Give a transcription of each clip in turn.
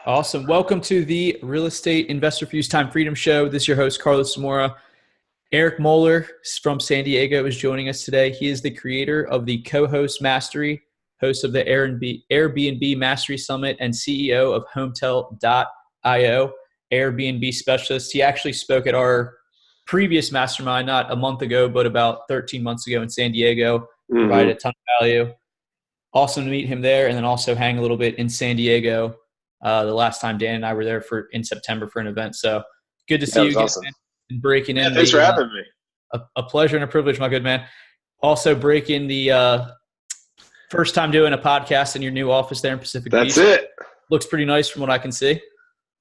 Awesome. Welcome to the Real Estate Investor Fuse Time Freedom Show. This is your host, Carlos Zamora. Eric Moeller from San Diego is joining us today. He is the creator of the Co-Host Mastery, host of the Airbnb Mastery Summit, and CEO of Hometel.io, Airbnb specialist. He actually spoke at our previous mastermind, not a month ago, but about 13 months ago in San Diego, provided a ton of value. Awesome to meet him there, and then also hang a little bit in San Diego the last time Dan and I were there in September for an event. So good to see you again, awesome. man, and breaking in. Thanks for having me. A pleasure and a privilege, my good man. Also breaking the first time doing a podcast in your new office there in Pacific Beach. That's it. Looks pretty nice from what I can see.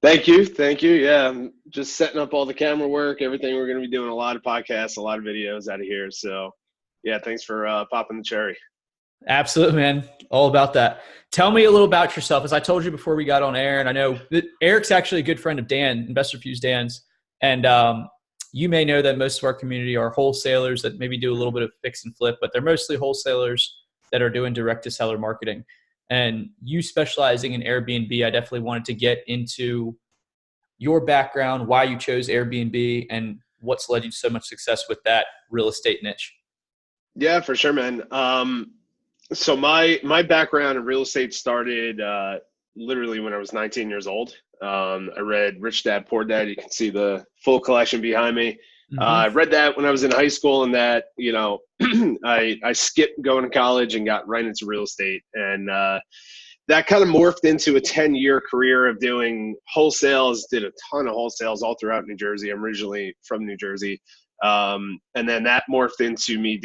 Thank you. Yeah, I'm just setting up all the camera work, everything. We're going to be doing a lot of podcasts, a lot of videos out of here. So, yeah, thanks for popping the cherry. Absolutely, man. All about that. Tell me a little about yourself. As I told you before we got on air, and I know that Eric's actually a good friend of Dan, Investor Fuse Dan's, and you may know that most of our community are wholesalers that maybe do a little bit of fix and flip, but they're mostly wholesalers that are doing direct-to-seller marketing. And you specializing in Airbnb, I definitely wanted to get into your background, why you chose Airbnb, and what's led you to so much success with that real estate niche. Yeah, for sure, man. So my background in real estate started literally when I was 19 years old. I read Rich Dad, Poor Dad. You can see the full collection behind me. I read that when I was in high school, and that, I skipped going to college and got right into real estate. And that kind of morphed into a 10-year career of doing wholesales, did a ton of wholesales all throughout New Jersey. I'm originally from New Jersey. And then that morphed into me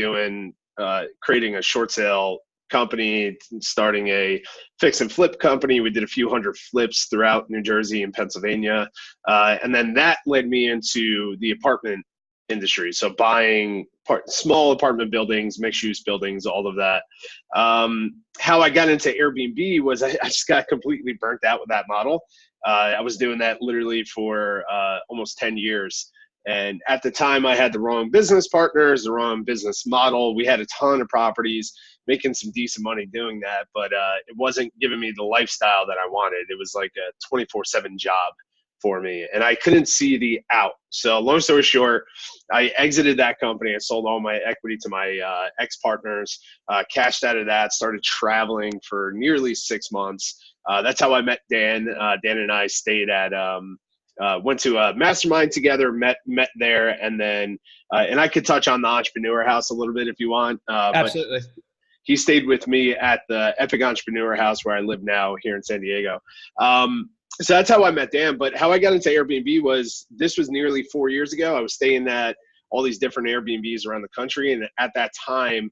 creating a short sale company, starting a fix and flip company. We did a few hundred flips throughout New Jersey and Pennsylvania. And then that led me into the apartment industry. So buying small apartment buildings, mixed use buildings, all of that. How I got into Airbnb was I just got completely burnt out with that model. I was doing that literally for almost 10 years. And at the time, I had the wrong business partners, the wrong business model. We had a ton of properties, making some decent money doing that, but it wasn't giving me the lifestyle that I wanted. It was like a 24/7 job for me, and I couldn't see the out. So long story short, I exited that company. I sold all my equity to my ex-partners, cashed out of that, started traveling for nearly 6 months. That's how I met Dan. Dan and I stayed at went to a mastermind together, met there, and then and I could touch on the Entrepreneur House a little bit if you want. Absolutely. But he stayed with me at the Epic Entrepreneur House where I live now here in San Diego. So that's how I met Dan. But how I got into Airbnb was, this was nearly 4 years ago. I was staying at all these different Airbnbs around the country, and at that time,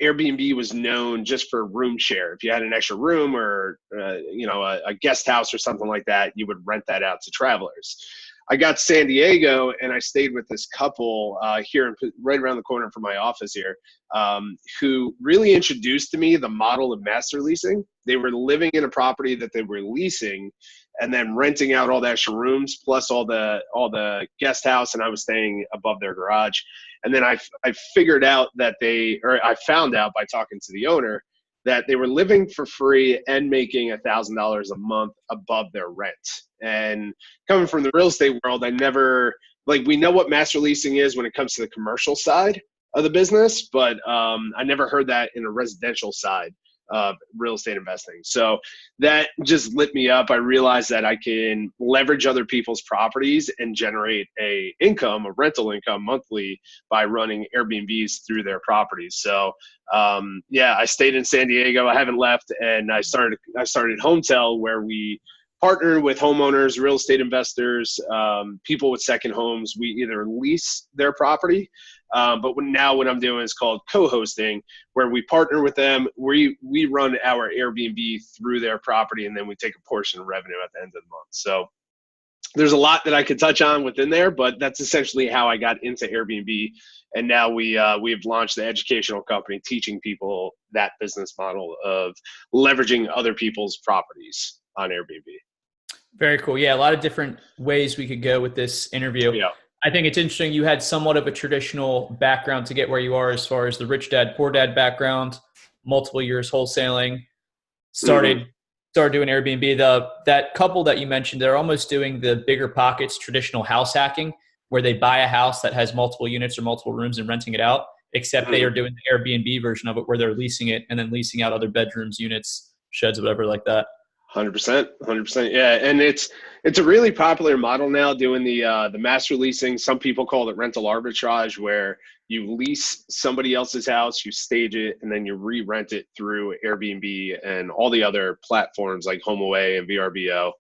Airbnb was known just for room share. If you had an extra room or a guest house or something like that, you would rent that out to travelers. I got to San Diego and I stayed with this couple right around the corner from my office here, who really introduced to me the model of master leasing. They were living in a property that they were leasing and then renting out all the extra rooms plus all the guest house, and I was staying above their garage. And then I figured out that I found out by talking to the owner that they were living for free and making $1,000 a month above their rent. And coming from the real estate world, we know what master leasing is when it comes to the commercial side of the business, but I never heard that in a residential side of real estate investing. So that just lit me up. I realized that I can leverage other people's properties and generate a rental income monthly by running Airbnbs through their properties. So I stayed in San Diego. I haven't left, and I started Hometel, where we partner with homeowners, real estate investors, people with second homes. We either lease their property, but now what I'm doing is called co-hosting, where we partner with them. We run our Airbnb through their property, and then we take a portion of revenue at the end of the month. So there's a lot that I could touch on within there, but that's essentially how I got into Airbnb. And now we've launched the educational company teaching people that business model of leveraging other people's properties on Airbnb. Very cool. Yeah, a lot of different ways we could go with this interview. Yeah. I think it's interesting. You had somewhat of a traditional background to get where you are, as far as the Rich Dad, Poor Dad background, multiple years wholesaling, started started doing Airbnb. That couple that you mentioned, they're almost doing the bigger pockets traditional house hacking, where they buy a house that has multiple units or multiple rooms and renting it out. Except they are doing the Airbnb version of it, where they're leasing it and then leasing out other bedrooms, units, sheds, whatever like that. 100%, 100%. Yeah, and it's a really popular model now, doing the master leasing. Some people call it rental arbitrage, where you lease somebody else's house, you stage it, and then you re-rent it through Airbnb and all the other platforms like HomeAway and VRBO.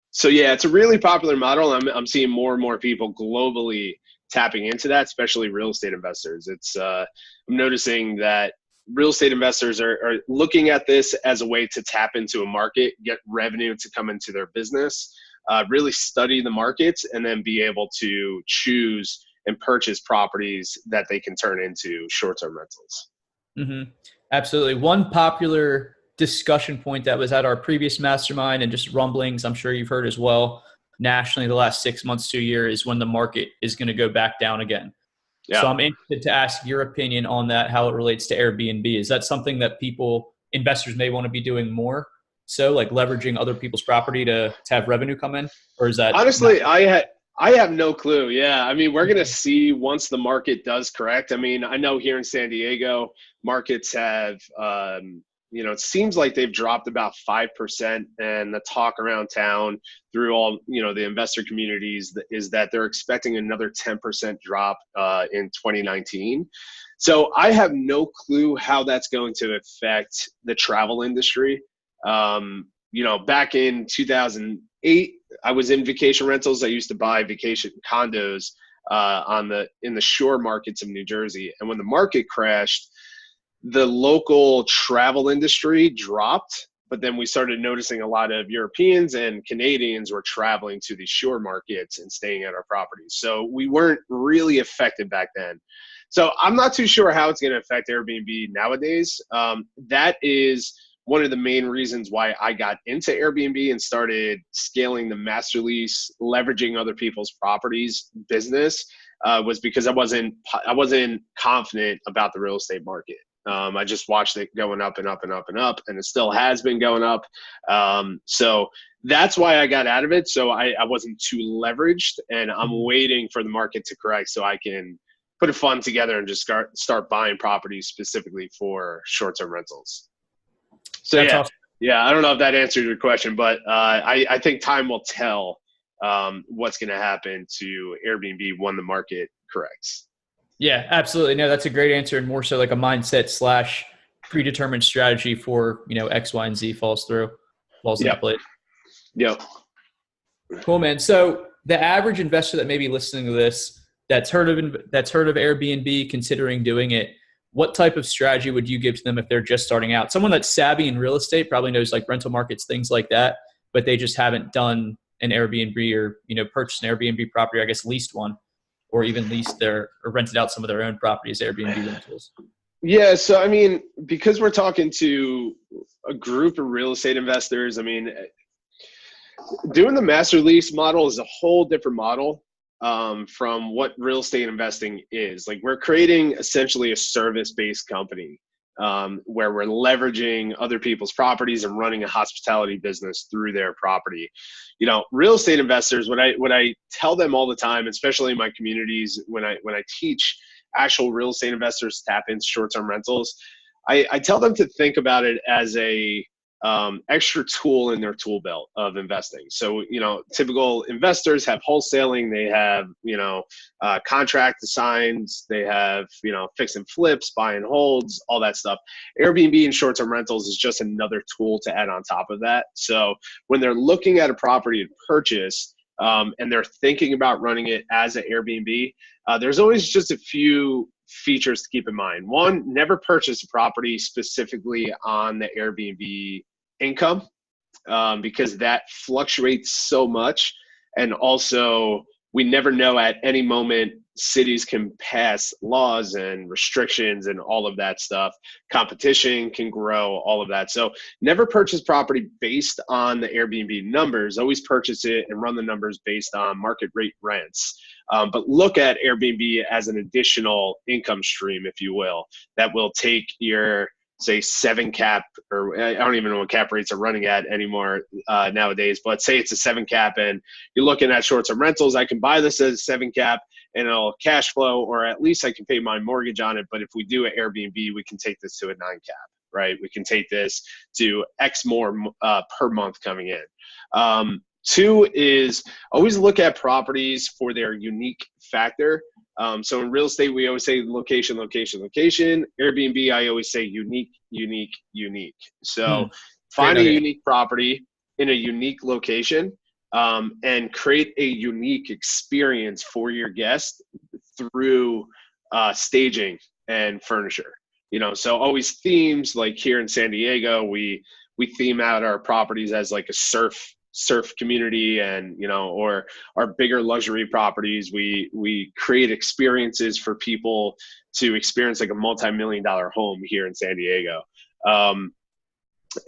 So yeah, it's a really popular model. I'm seeing more and more people globally tapping into that, especially real estate investors. I'm noticing that real estate investors are looking at this as a way to tap into a market, get revenue to come into their business, really study the markets, and then be able to choose and purchase properties that they can turn into short-term rentals. Mm-hmm. Absolutely. One popular discussion point that was at our previous mastermind, and just rumblings I'm sure you've heard as well nationally the last 6 months to a year, is when the market is going to go back down again. Yeah. So I'm interested to ask your opinion on that, how it relates to Airbnb. Is that something that investors may want to be doing more? So like leveraging other people's property to have revenue come in? Or is that honestly, I have no clue. Yeah. I mean, we're going to see once the market does correct. I mean, I know here in San Diego, markets have, it seems like they've dropped about 5%, and the talk around town through all, the investor communities is that they're expecting another 10% drop in 2019. So I have no clue how that's going to affect the travel industry. Back in 2008, I was in vacation rentals. I used to buy vacation condos in the shore markets of New Jersey. And when the market crashed, the local travel industry dropped, but then we started noticing a lot of Europeans and Canadians were traveling to these shore markets and staying at our properties. So we weren't really affected back then. So I'm not too sure how it's going to affect Airbnb nowadays. That is one of the main reasons why I got into Airbnb and started scaling the master lease, leveraging other people's properties business, was because I wasn't confident about the real estate market. I just watched it going up and up and up and up, and it still has been going up. So that's why I got out of it. So I wasn't too leveraged, and I'm waiting for the market to correct so I can put a fund together and just start buying properties specifically for short-term rentals. So that's awesome. Yeah, I don't know if that answered your question, but I think time will tell what's going to happen to Airbnb when the market corrects. Yeah, absolutely. No, that's a great answer, and more so like a mindset / predetermined strategy for, X, Y, and Z falls into place. Yep. Cool, man. So the average investor that may be listening to this, that's heard of Airbnb, considering doing it, what type of strategy would you give to them if they're just starting out? Someone that's savvy in real estate probably knows like rental markets, things like that, but they just haven't done an Airbnb or, purchased an Airbnb property, or I guess leased one, or even or rented out some of their own properties, Airbnb rentals. Yeah. So, I mean, because we're talking to a group of real estate investors, I mean, doing the master lease model is a whole different model from what real estate investing is. Like, we're creating essentially a service-based company where we're leveraging other people's properties and running a hospitality business through their property. Real estate investors, what I tell them all the time, especially in my communities, when I teach actual real estate investors to tap into short-term rentals, I tell them to think about it as a extra tool in their tool belt of investing. So, typical investors have wholesaling, they have, contract assigns, they have, fix and flips, buy and holds, all that stuff. Airbnb and short-term rentals is just another tool to add on top of that. So when they're looking at a property to purchase, and they're thinking about running it as an Airbnb, there's always just a few features to keep in mind. One, never purchase a property specifically on the Airbnb income, because that fluctuates so much. And also, we never know, at any moment cities can pass laws and restrictions and all of that stuff. Competition can grow, all of that. So never purchase property based on the Airbnb numbers. Always purchase it and run the numbers based on market rate rents. But look at Airbnb as an additional income stream, if you will, that will take your say 7 cap, or I don't even know what cap rates are running at anymore nowadays, but say it's a 7 cap and you're looking at short-term rentals, I can buy this as a 7 cap and it'll cash flow, or at least I can pay my mortgage on it. But if we do an Airbnb, we can take this to a 9 cap, right? We can take this to X more per month coming in. 2 is always look at properties for their unique factor. So in real estate, we always say location, location, location. Airbnb, I always say unique, unique, unique. So find a unique property in a unique location, and create a unique experience for your guest through staging and furniture. So always themes, like here in San Diego, we theme out our properties as like a surf community, and or our bigger luxury properties, we create experiences for people to experience like a multi-million-dollar home here in San Diego.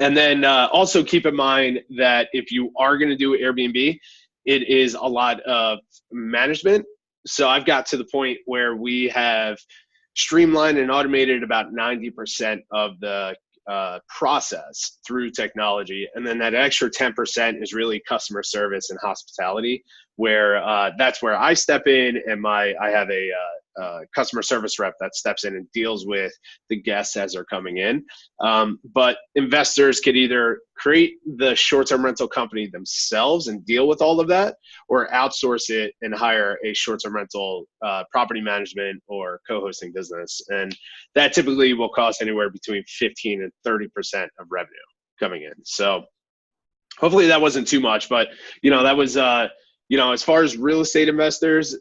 And then also keep in mind that if you are going to do Airbnb, it is a lot of management. So I've got to the point where we have streamlined and automated about 90% of the process through technology. And then that extra 10% is really customer service and hospitality, where that's where I step in, and I have a customer service rep that steps in and deals with the guests as they're coming in. But investors could either create the short-term rental company themselves and deal with all of that, or outsource it and hire a short-term rental property management or co-hosting business. And that typically will cost anywhere between 15 and 30% of revenue coming in. So hopefully that wasn't too much, but that was, as far as real estate investors,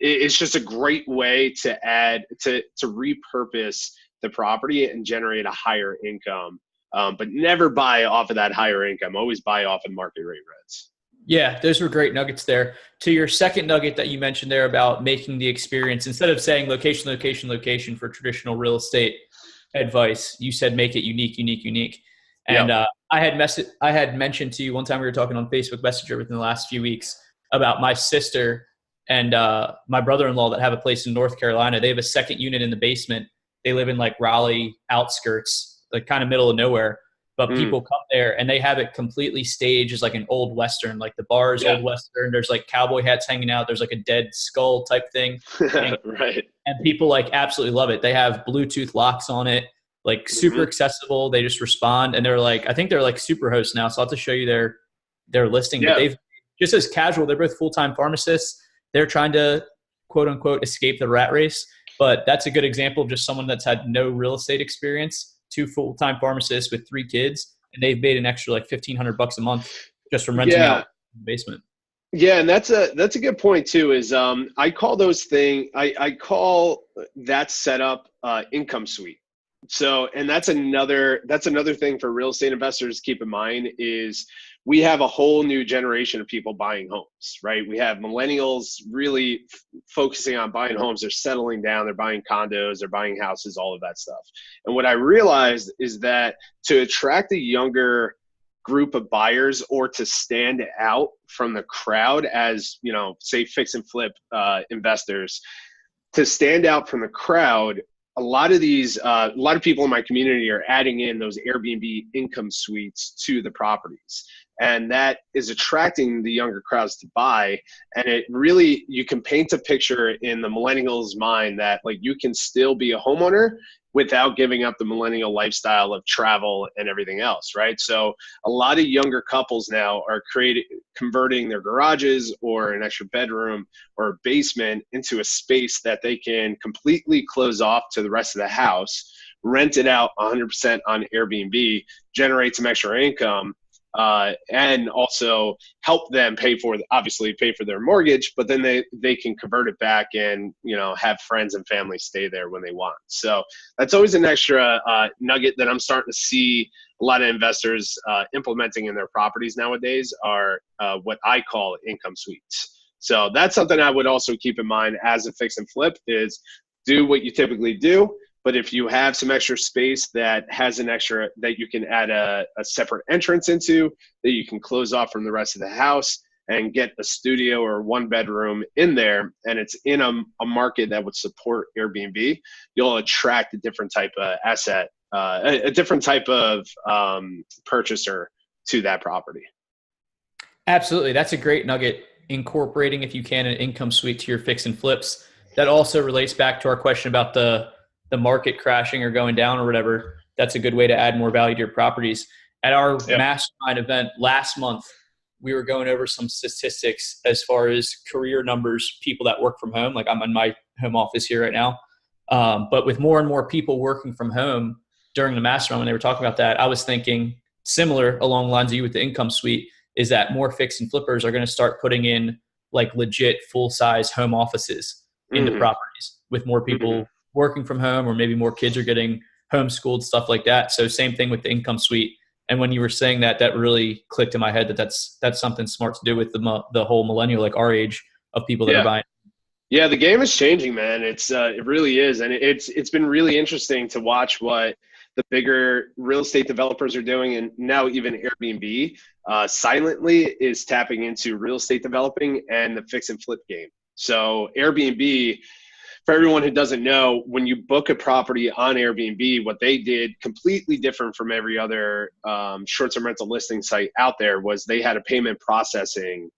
it's just a great way to add to repurpose the property and generate a higher income, but never buy off of that higher income. Always buy off of market rate rents. Yeah, those were great nuggets there. To your second nugget that you mentioned there about making the experience, instead of saying location, location, location for traditional real estate advice, you said make it unique, unique, unique. And Yep. I had mentioned to you one time, we were talking on Facebook Messenger within the last few weeks about my sister and my brother-in-law that have a place in North Carolina. They have a second unit in the basement. They live in like Raleigh outskirts, like kind of middle of nowhere. But people come there and they have it completely staged as like an old Western, like the bar is old Western. There's like cowboy hats hanging out. There's like a dead skull type thing. Right. And people like absolutely love it. They have Bluetooth locks on it, like super accessible. They just respond, and they're like, I think they're like super hosts now. So I'll have to show you their listing. Yeah. But they've just as casual. They're both full-time pharmacists. They're trying to quote unquote escape the rat race. But that's a good example of just someone that's had no real estate experience, 2 full-time pharmacists with 3 kids, and they've made an extra like $1,500 a month just from renting out the basement. Yeah, and that's a good point too. Is I call those things, I call that setup income suite. So, and that's another thing for real estate investors to keep in mind is we have a whole new generation of people buying homes, right? We have millennials really focusing on buying homes. They're settling down, they're buying condos, they're buying houses, all of that stuff. And what I realized is that to attract a younger group of buyers, or to stand out from the crowd as, say fix and flip investors, to stand out from the crowd, a lot of people in my community are adding in those Airbnb income suites to the properties. And that is attracting the younger crowds to buy. And it really, you can paint a picture in the millennials' mind that like you can still be a homeowner without giving up the millennial lifestyle of travel and everything else, right? So a lot of younger couples now are converting their garages or an extra bedroom or a basement into a space that they can completely close off to the rest of the house, rent it out 100% on Airbnb, generate some extra income, and also help them pay for their mortgage, but then they can convert it back and, have friends and family stay there when they want. So that's always an extra nugget that I'm starting to see a lot of investors implementing in their properties nowadays are what I call income suites. So that's something I would also keep in mind as a fix and flip is do what you typically do. But if you have some extra space that has an extra that you can add a separate entrance into, that you can close off from the rest of the house, and get a studio or one bedroom in there, and it's in a market that would support Airbnb, you'll attract a different type of asset, a different type of purchaser to that property. Absolutely. That's a great nugget. Incorporating, if you can, an income suite to your fix and flips. That also relates back to our question about the market crashing or going down or whatever. That's a good way to add more value to your properties. At our Yep. mastermind event last month, we were going over some statistics as far as career numbers, people that work from home. Like I'm in my home office here right now. But with more and more people working from home during the mastermind, when they were talking about that, I was thinking similar along the lines of you with the income suite, is that more fix and flippers are going to start putting in like legit full-size home offices into properties with more people working from home, or maybe more kids are getting homeschooled, stuff like that. So same thing with the income suite. And when you were saying that, that really clicked in my head that that's something smart to do with the whole millennial, like our age, of people that are buying. Yeah, the game is changing, man. It really is, and it's been really interesting to watch what the bigger real estate developers are doing, and now even Airbnb silently is tapping into real estate developing and the fix and flip game. So Airbnb, for everyone who doesn't know, when you book a property on Airbnb, what they did completely different from every other short-term rental listing site out there was they had a payment processing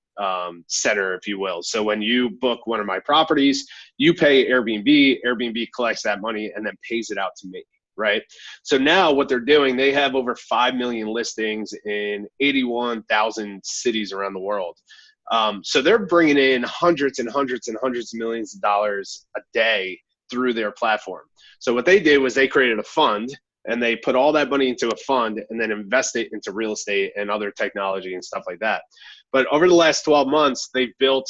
center, if you will. So when you book one of my properties, you pay Airbnb, Airbnb collects that money and then pays it out to me, right? So now what they're doing, they have over 5 million listings in 81,000 cities around the world. So they're bringing in hundreds and hundreds and hundreds of millions of dollars a day through their platform. So what they did was they created a fund, and they put all that money into a fund and then invest it into real estate and other technology and stuff like that. But over the last 12 months, they've built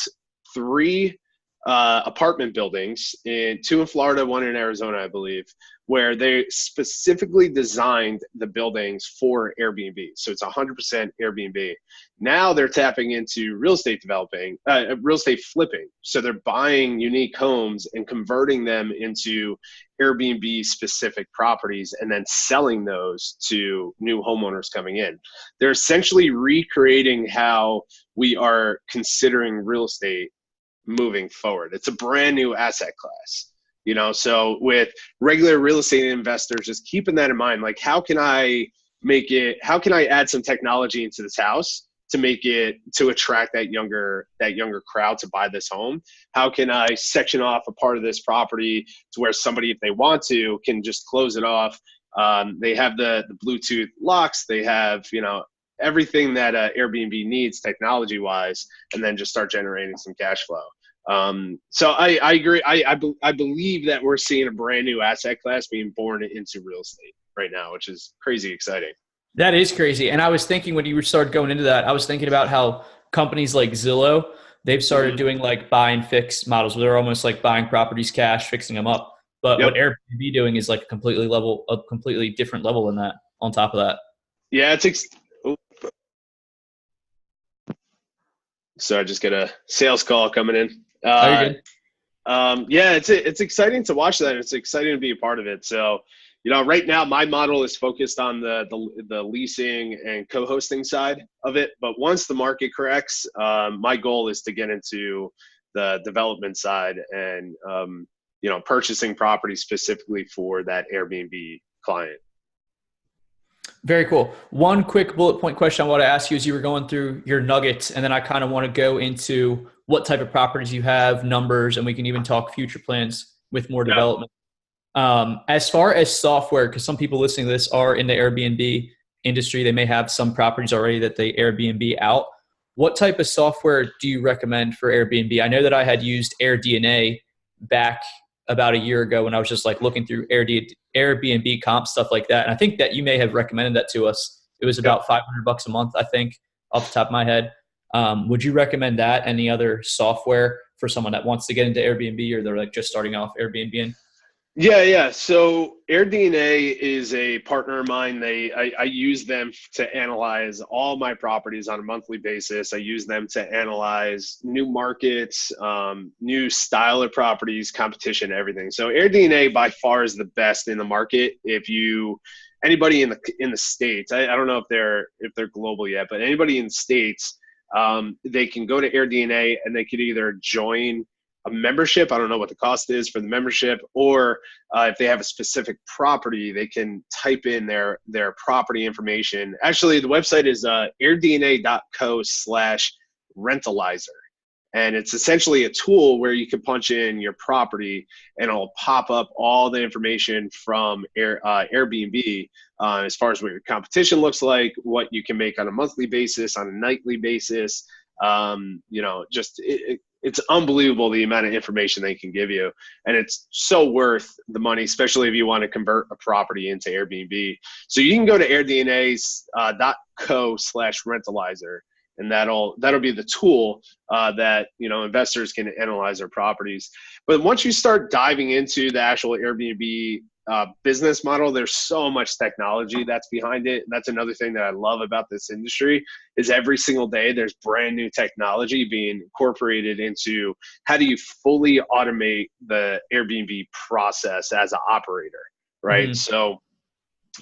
3 apartment buildings, two in Florida, one in Arizona, I believe, where they specifically designed the buildings for Airbnb. So it's 100% Airbnb. Now they're tapping into real estate developing, real estate flipping. So they're buying unique homes and converting them into Airbnb specific properties and then selling those to new homeowners coming in. They're essentially recreating how we are considering real estate moving forward. It's a brand new asset class, you know? So with regular real estate investors, just keeping that in mind, like how can I add some technology into this house to make it, to attract that younger crowd to buy this home? How can I section off a part of this property to where somebody, if they want to, can just close it off? They have the Bluetooth locks, they have, you know, everything that Airbnb needs technology wise, and then just start generating some cash flow. So I agree. I believe that we're seeing a brand new asset class being born into real estate right now, which is crazy exciting. That is crazy. And I was thinking when you started going into that, I was thinking about how companies like Zillow, they've started doing like buy and fix models where they're almost like buying properties cash, fixing them up. But what Airbnb doing is like a completely different level than that on top of that. Yeah, so I just get a sales call coming in. You're good. Yeah, it's exciting to watch that. It's exciting to be a part of it. So, you know, right now my model is focused on the leasing and co-hosting side of it. But once the market corrects, my goal is to get into the development side and you know, purchasing property specifically for that Airbnb client. Very cool. One quick bullet point question I want to ask you as you were going through your nuggets, and then I kind of want to go into what type of properties you have, numbers, and we can even talk future plans with more development. As far as software, because some people listening to this are in the Airbnb industry, they may have some properties already that they Airbnb out. What type of software do you recommend for Airbnb? I know that I had used AirDNA back about a year ago when I was just like looking through Airbnb comp, stuff like that. And I think that you may have recommended that to us. It was about $500 a month, I think, off the top of my head. Would you recommend that? Any other software for someone that wants to get into Airbnb, or they're like just starting off Airbnb? Yeah. So AirDNA is a partner of mine. I use them to analyze all my properties on a monthly basis. I use them to analyze new markets, new style of properties, competition, everything. So AirDNA by far is the best in the market. Anybody in the States, I don't know if they're global yet, but anybody in the States, they can go to AirDNA and they could either join a membership. I don't know what the cost is for the membership, or if they have a specific property, they can type in their property information. Actually, the website is airdna.co/rentalizer. And it's essentially a tool where you can punch in your property and it'll pop up all the information from Airbnb as far as what your competition looks like, what you can make on a monthly basis, on a nightly basis. It's unbelievable the amount of information they can give you. And it's so worth the money, especially if you want to convert a property into Airbnb. So you can go to airdna.co/rentalizer. And that'll be the tool that investors can analyze their properties. But once you start diving into the actual Airbnb business model, there's so much technology that's behind it. And that's another thing that I love about this industry is every single day there's brand new technology being incorporated into how do you fully automate the Airbnb process as an operator, right? Mm-hmm. So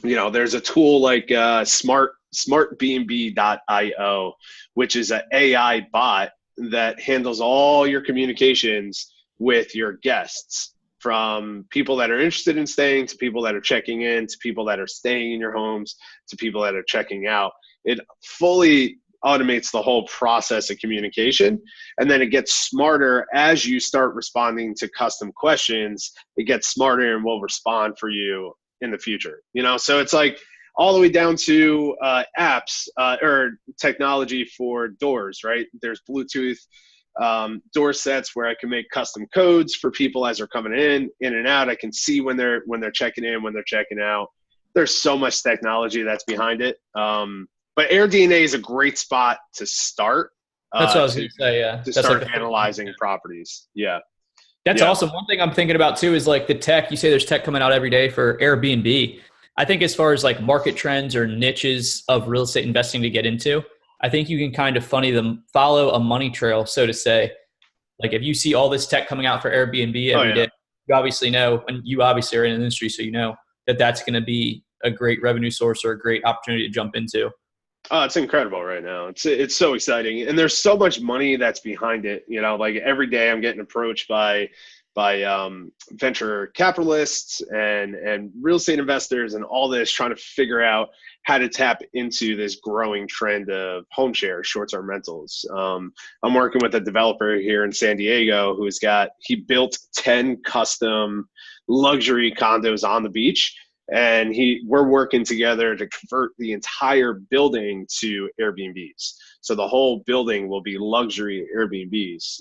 there's a tool like smartbnb.io, which is an AI bot that handles all your communications with your guests, from people that are interested in staying to people that are checking in to people that are staying in your homes to people that are checking out. It fully automates the whole process of communication, and then it gets smarter as you start responding to custom questions. It gets smarter and will respond for you in the future. So it's like all the way down to apps or technology for doors, right? There's Bluetooth door sets where I can make custom codes for people as they're coming in and out. I can see when they're checking in, when they're checking out. There's so much technology that's behind it. But AirDNA is a great spot to start. That's what I was going to say, yeah. To start analyzing properties. Yeah. That's awesome. One thing I'm thinking about too is like the tech. You say there's tech coming out every day for Airbnb. I think as far as like market trends or niches of real estate investing to get into, I think you can kind of follow a money trail, so to say. Like if you see all this tech coming out for Airbnb every day, you obviously know, and you obviously are in the industry, so you know that that's going to be a great revenue source or a great opportunity to jump into. Oh, it's incredible right now. It's so exciting. And there's so much money that's behind it. Like every day I'm getting approached by venture capitalists and real estate investors and all this, trying to figure out how to tap into this growing trend of home share, short-term rentals. I'm working with a developer here in San Diego he built 10 custom luxury condos on the beach. And we're working together to convert the entire building to Airbnbs. So the whole building will be luxury Airbnbs,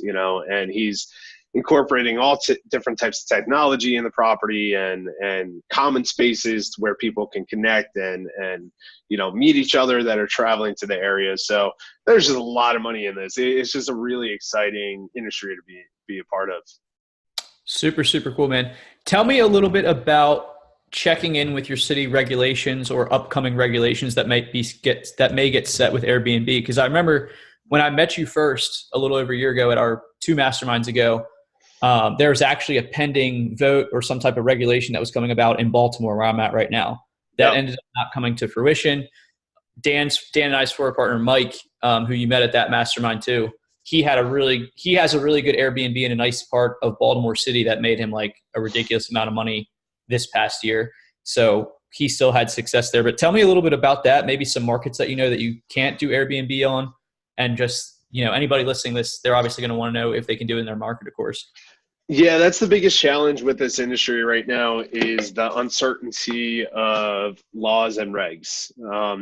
and he's incorporating all different types of technology in the property and common spaces where people can connect and meet each other that are traveling to the area. So there's just a lot of money in this. It's just a really exciting industry to be a part of. Super, super cool, man. Tell me a little bit about checking in with your city regulations or upcoming regulations that may get set with Airbnb. Because I remember when I met you first a little over a year ago at our 2 masterminds ago, there was actually a pending vote or some type of regulation that was coming about in Baltimore, where I'm at right now, that ended up not coming to fruition. Dan and I's former partner, Mike, who you met at that mastermind too, he has a really good Airbnb in a nice part of Baltimore City that made him like a ridiculous amount of money this past year. So he still had success there. But tell me a little bit about that, maybe some markets that that you can't do Airbnb on, and just, anybody listening to this, they're obviously going to want to know if they can do it in their market, of course. Yeah, that's the biggest challenge with this industry right now is the uncertainty of laws and regs.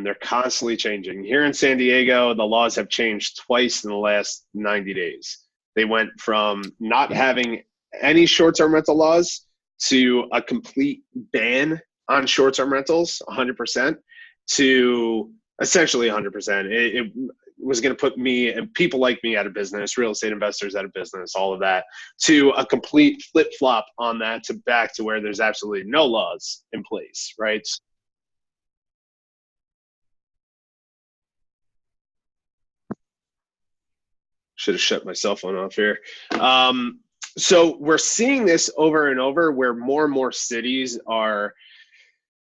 They're constantly changing. Here in San Diego, the laws have changed twice in the last 90 days. They went from not having any short-term rental laws to a complete ban on short-term rentals, 100%, to essentially 100%. It was going to put me and people like me out of business, real estate investors out of business, all of that, to a complete flip-flop on that, to back to where there's absolutely no laws in place, right? Should have shut my cell phone off here. So we're seeing this over and over, where more and more cities are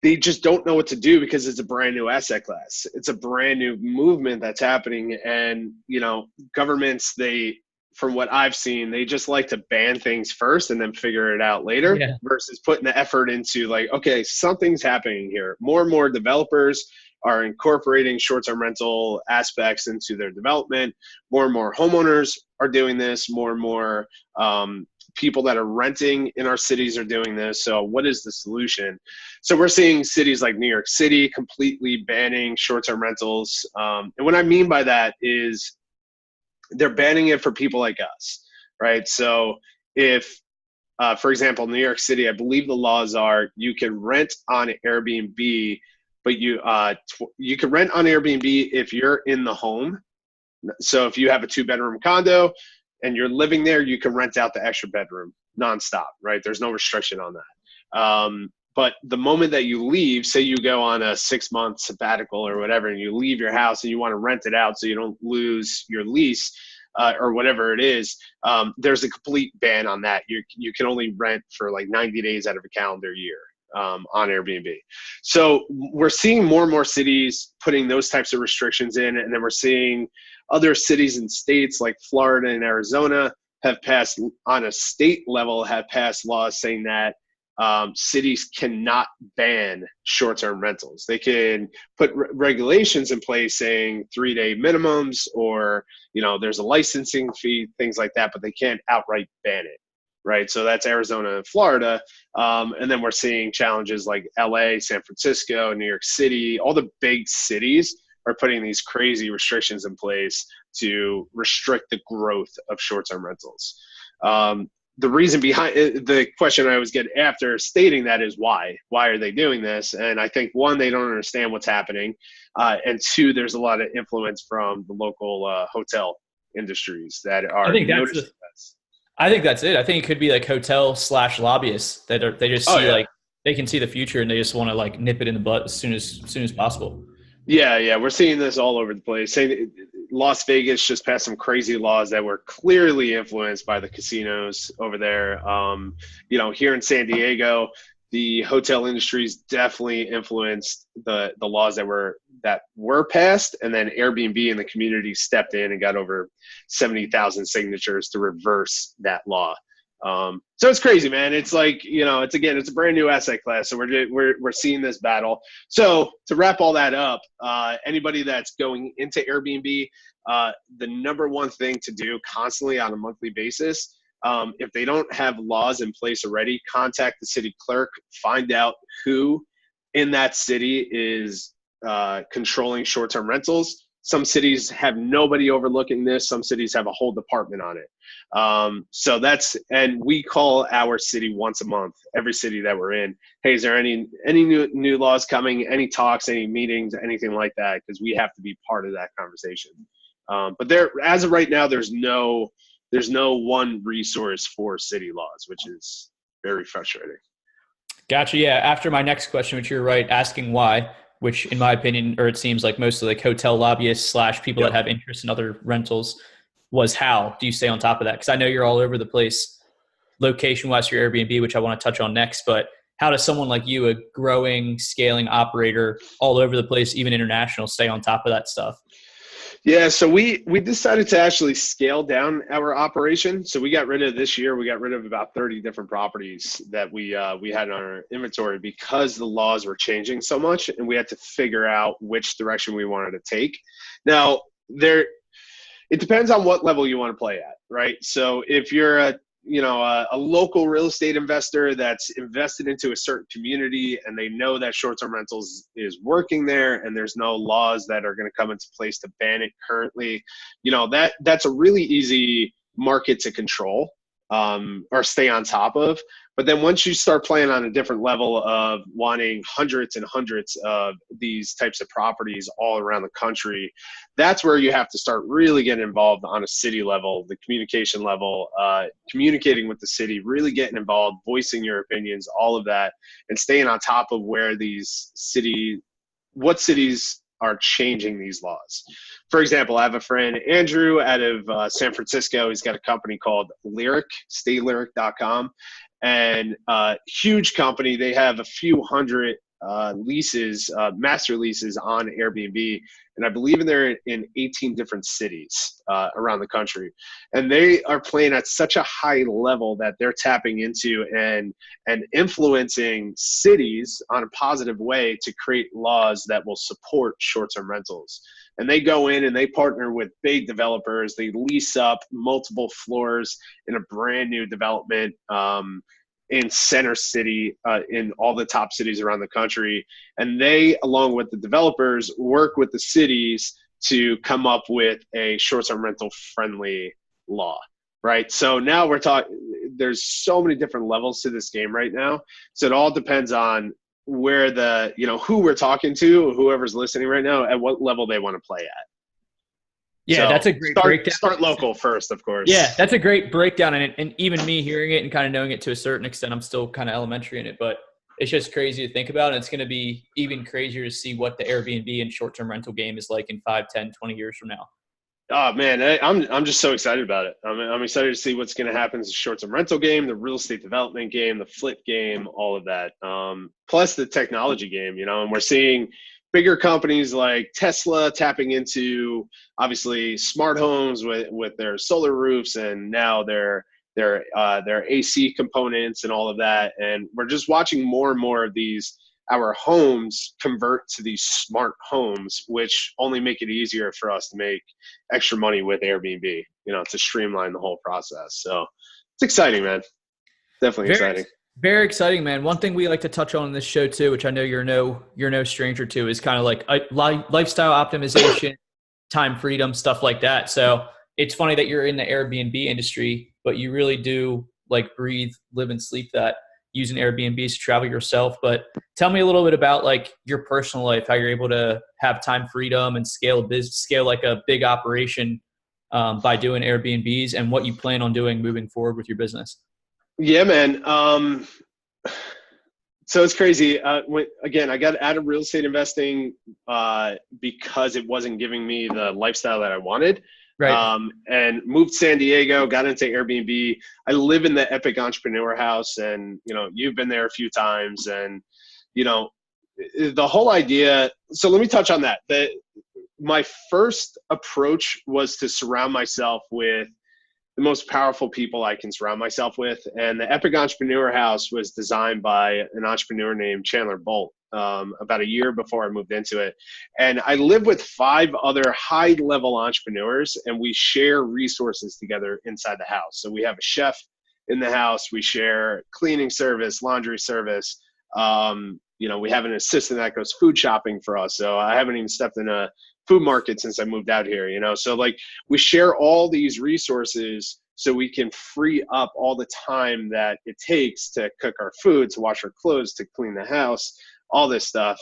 they just don't know what to do because it's a brand new asset class. It's a brand new movement that's happening. And, governments, from what I've seen, they just like to ban things first and then figure it out later Yeah. versus putting the effort into like, okay, something's happening here. More and more developers are incorporating short-term rental aspects into their development. More and more homeowners are doing this. More and more people that are renting in our cities are doing this. So what is the solution? So we're seeing cities like New York City completely banning short-term rentals. And what I mean by that is they're banning it for people like us, right? So if, for example, New York City, I believe the laws are you can rent on Airbnb, but you can rent on Airbnb if you're in the home. So if you have a 2-bedroom condo and you're living there, you can rent out the extra bedroom nonstop, right? There's no restriction on that. But the moment that you leave, say you go on a 6-month sabbatical or whatever, and you leave your house and you want to rent it out so you don't lose your lease or whatever it is, there's a complete ban on that. You can only rent for like 90 days out of a calendar year on Airbnb. So we're seeing more and more cities putting those types of restrictions in, and then we're seeing other cities and states like Florida and Arizona have passed, on a state level, have passed laws saying that cities cannot ban short-term rentals. They can put regulations in place saying 3-day minimums, or there's a licensing fee, things like that, but they can't outright ban it, right? So that's Arizona and Florida. And then we're seeing challenges like LA, San Francisco, New York City. All the big cities are putting these crazy restrictions in place to restrict the growth of short-term rentals. The reason behind the question I always get after stating that is why? Why are they doing this? And I think, one, they don't understand what's happening. And two, there's a lot of influence from the local hotel industries that are noticing this. I think that's it. I think it could be like hotel/lobbyists they just see like they can see the future and they just want to like nip it in the butt as soon as possible. Yeah, we're seeing this all over the place. Las Vegas just passed some crazy laws that were clearly influenced by the casinos over there. Here in San Diego, the hotel industries definitely influenced the laws that were passed, and then Airbnb and the community stepped in and got over 70,000 signatures to reverse that law. So it's crazy, man. It's like, it's a brand new asset class. So we're seeing this battle. So to wrap all that up, anybody that's going into Airbnb, the number one thing to do constantly on a monthly basis, if they don't have laws in place already, contact the city clerk, find out who in that city is controlling short-term rentals. Some cities have nobody overlooking this. Some cities have a whole department on it. And we call our city once a month, every city that we're in. Hey, is there any new laws coming, any talks, any meetings, anything like that? Because we have to be part of that conversation. But as of right now, there's no one resource for city laws, which is very frustrating. Gotcha. Yeah. After my next question, which you're right, asking why, which in my opinion, or it seems like most of like hotel lobbyists / people that have interest in other rentals, was how do you stay on top of that? Because I know you're all over the place location-wise for your Airbnb, which I want to touch on next, but how does someone like you, a growing, scaling operator all over the place, even international, stay on top of that stuff? Yeah, so we decided to actually scale down our operation. So we got rid of about 30 different properties that we had in our inventory because the laws were changing so much, and we had to figure out which direction we wanted to take. Now, it depends on what level you want to play at, right? So if you're a local real estate investor that's invested into a certain community and they know that short-term rentals is working there and there's no laws that are going to come into place to ban it currently, that's a really easy market to control or stay on top of. But then once you start playing on a different level of wanting hundreds and hundreds of these types of properties all around the country, that's where you have to start really getting involved on a city level, the communication level, communicating with the city, really getting involved, voicing your opinions, all of that, and staying on top of where what cities are changing these laws. For example, I have a friend, Andrew, out of San Francisco. He's got a company called Lyric, staylyric.com. And huge company. They have a few hundred leases, master leases on Airbnb, and I believe they're in 18 different cities around the country, and they are playing at such a high level that they're tapping into and influencing cities on a positive way to create laws that will support short-term rentals. And they go in and they partner with big developers. They lease up multiple floors in a brand new development in Center City, in all the top cities around the country. And they, along with the developers, work with the cities to come up with a short-term rental friendly law, right? So now we're talking, there's so many different levels to this game right now. So it all depends on where who we're talking to, whoever's listening right now, at what level they want to play at. Yeah, so that's a great breakdown. Start local first, of course. Yeah, that's a great breakdown. And even me hearing it and kind of knowing it to a certain extent, I'm still kind of elementary in it, but it's just crazy to think about. And it's going to be even crazier to see what the Airbnb and short-term rental game is like in 5, 10, 20 years from now. Oh man, I'm just so excited about it. I'm excited to see what's going to happen in the short-term rental game, the real estate development game, the flip game, all of that. Plus the technology game, and we're seeing bigger companies like Tesla tapping into obviously smart homes with their solar roofs and now their AC components and all of that. And we're just watching more and more of our homes convert to these smart homes, which only make it easier for us to make extra money with Airbnb, to streamline the whole process. So it's exciting, man. Definitely exciting. Very exciting, man. One thing we like to touch on in this show too, which I know you're no stranger to, is kind of like lifestyle optimization, time freedom, stuff like that. So it's funny that you're in the Airbnb industry, but you really do like breathe, live and sleep that, using Airbnbs to travel yourself. But tell me a little bit about like your personal life, how you're able to have time freedom and scale like a big operation by doing Airbnbs, and what you plan on doing moving forward with your business. Yeah, man. So it's crazy. Again, I got out of real estate investing because it wasn't giving me the lifestyle that I wanted. Right. And moved to San Diego, got into Airbnb. I live in the Epic Entrepreneur House, and you've been there a few times, and the whole idea. So let me touch on that. My first approach was to surround myself with the most powerful people I can surround myself with. And the Epic Entrepreneur House was designed by an entrepreneur named Chandler Bolt about a year before I moved into it. And I live with 5 other high-level entrepreneurs, and we share resources together inside the house. So we have a chef in the house. We share cleaning service, laundry service. We have an assistant that goes food shopping for us. So I haven't even stepped in a food market since I moved out here, So like we share all these resources so we can free up all the time that it takes to cook our food, to wash our clothes, to clean the house, all this stuff.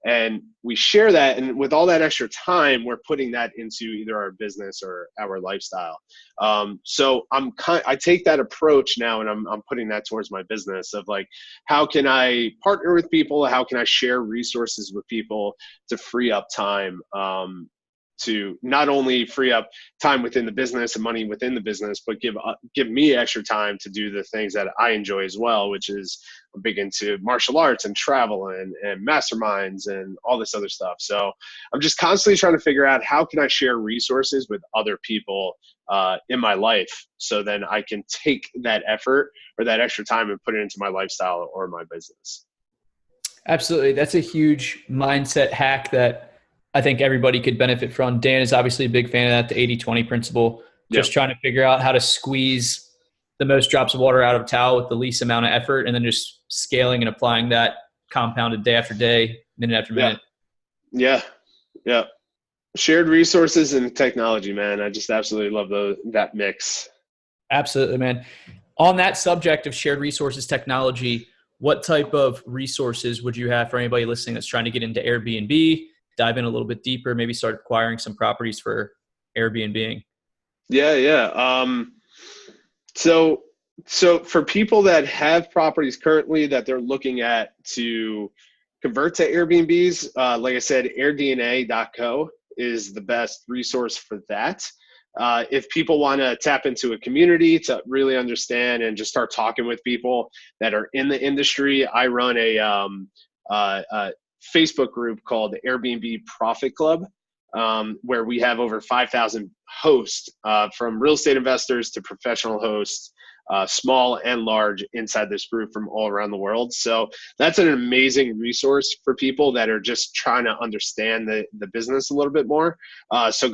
And we share that, and with all that extra time, we're putting that into either our business or our lifestyle. So I take that approach now, and I'm putting that towards my business of like, how can I partner with people? How can I share resources with people to free up time, to not only free up time within the business and money within the business, but give me extra time to do the things that I enjoy as well, which is I'm big into martial arts and travel and masterminds and all this other stuff. So I'm just constantly trying to figure out how can I share resources with other people in my life, so then I can take that effort or that extra time and put it into my lifestyle or my business. Absolutely. That's a huge mindset hack that I think everybody could benefit from. Dan is obviously a big fan of that, the 80-20 principle, just trying to figure out how to squeeze the most drops of water out of a towel with the least amount of effort, and then just scaling and applying that compounded day after day, minute after minute. Yeah. Shared resources and technology, man. I just absolutely love that mix. Absolutely, man. On that subject of shared resources technology, what type of resources would you have for anybody listening that's trying to get into Airbnb, dive in a little bit deeper, maybe start acquiring some properties for Airbnb? Yeah. So for people that have properties currently that they're looking at to convert to Airbnbs, like I said, airdna.co is the best resource for that. If people want to tap into a community to really understand and just start talking with people that are in the industry, I run Facebook group called the Airbnb Profit Club, where we have over 5,000 hosts, from real estate investors to professional hosts, small and large, inside this group from all around the world. So that's an amazing resource for people that are just trying to understand the business a little bit more. So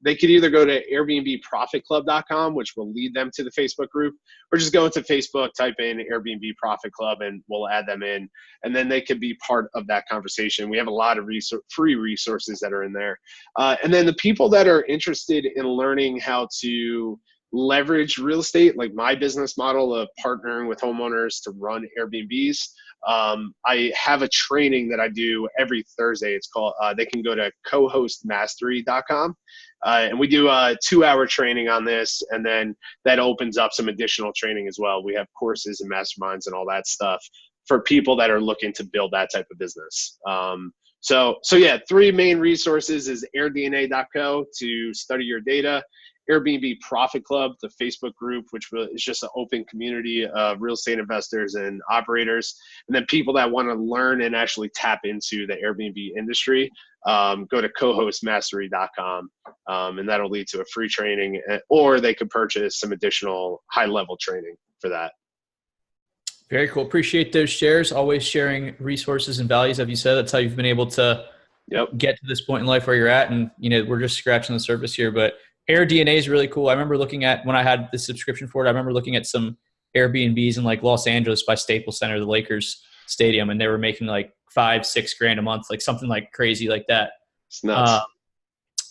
they could either go to airbnbprofitclub.com, which will lead them to the Facebook group, or just go into Facebook, type in Airbnb Profit Club, and we'll add them in. And then they could be part of that conversation. We have a lot of free resources that are in there. And then the people that are interested in learning how to leverage real estate, like my business model of partnering with homeowners to run Airbnbs, I have a training that I do every Thursday. It's called, they can go to cohostmastery.com, and we do a 2-hour training on this, and then that opens up some additional training as well. We have courses and masterminds and all that stuff for people that are looking to build that type of business. So yeah, 3 main resources is airdna.co to study your data, Airbnb Profit Club, the Facebook group, which is just an open community of real estate investors and operators. And then people that want to learn and actually tap into the Airbnb industry, go to cohostmastery.com, and that'll lead to a free training, or they could purchase some additional high-level training for that. Very cool. Appreciate those shares. Always sharing resources and values. As you said, that's how you've been able to get to this point in life where you're at. And, we're just scratching the surface here, but AirDNA is really cool. I remember looking at, when I had the subscription for it, I remember looking at some Airbnbs in like Los Angeles by Staples Center, the Lakers stadium, and they were making like $5-6 grand a month, like something like crazy like that. It's nuts.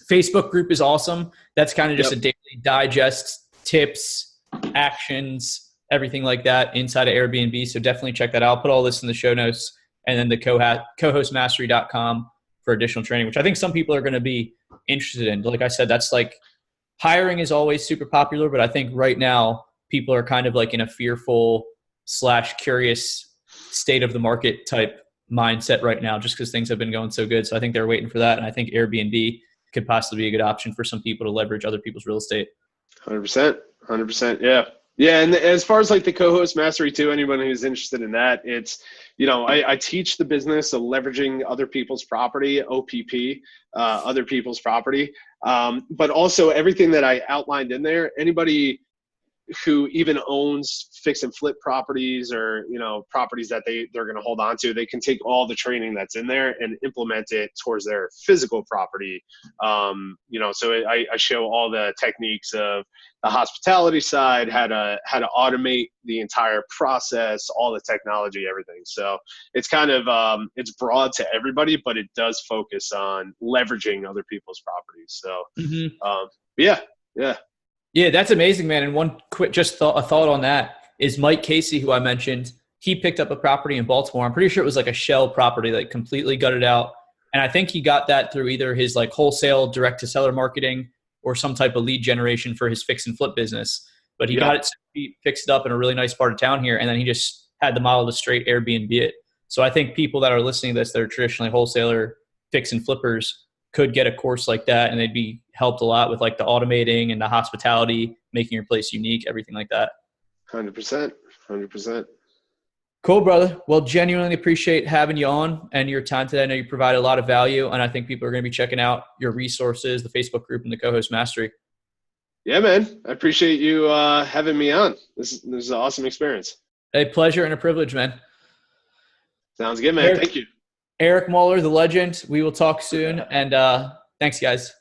Facebook group is awesome. That's kind of just a daily digest, tips, actions, everything like that inside of Airbnb. So definitely check that out. I'll put all this in the show notes, and then the cohostmastery.com for additional training, which I think some people are going to be interested in. Like I said, that's like, hiring is always super popular, but I think right now people are kind of like in a fearful / curious state of the market type mindset right now, just because things have been going so good. So I think they're waiting for that. And I think Airbnb could possibly be a good option for some people to leverage other people's real estate. 100%. Yeah. Yeah. And as far as like the co-host mastery too, anyone who's interested in that, it's, I teach the business of leveraging other people's property, OPP, other people's property. But also everything that I outlined in there, anybody who even owns fix and flip properties, or properties that they're going to hold on to, they can take all the training that's in there and implement it towards their physical property. So I show all the techniques of the hospitality side, how to automate the entire process, all the technology, everything. So it's kind of it's broad to everybody, but it does focus on leveraging other people's properties. So Yeah, that's amazing, man. And one quick a thought on that is Mike Casey, who I mentioned, he picked up a property in Baltimore. I'm pretty sure it was like a shell property, like completely gutted out. And I think he got that through either his like wholesale direct to seller marketing or some type of lead generation for his fix and flip business. But he got it, he fixed it up in a really nice part of town here. And then he just had the model to straight Airbnb it. So I think people that are listening to this, that are traditionally wholesaler fix and flippers, could get a course like that, and they'd be helped a lot with like the automating and the hospitality, making your place unique, everything like that. 100%. Cool, brother. Well, genuinely appreciate having you on and your time today. I know you provide a lot of value, and I think people are going to be checking out your resources, the Facebook group, and the Co-Host Mastery. Yeah, man. I appreciate you having me on. This is an awesome experience. A pleasure and a privilege, man. Sounds good, man. Thank you. Eric Moeller, the legend. We will talk soon, and thanks, guys.